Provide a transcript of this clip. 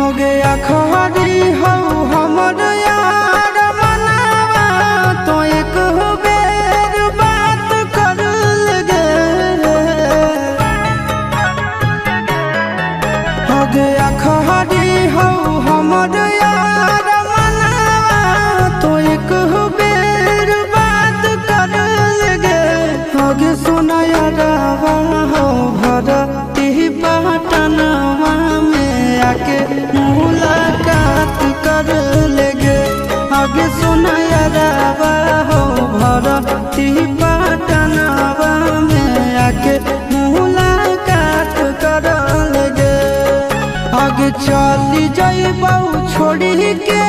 हो गया खरी हो हमर यार मनावा तो एक बेर बात कर लगे। हो गया खरी हो हमर यार मनावा तो एक बेर बात कर लगे। हो गे सोना यारावा हो भरती पटनवा में आके मुलाकात कर लेगे। आगे सुना यारावा हो भरती पटनवा में आके मुलाकात कर लेगे। आगे चली जाइबौ छोड़ी के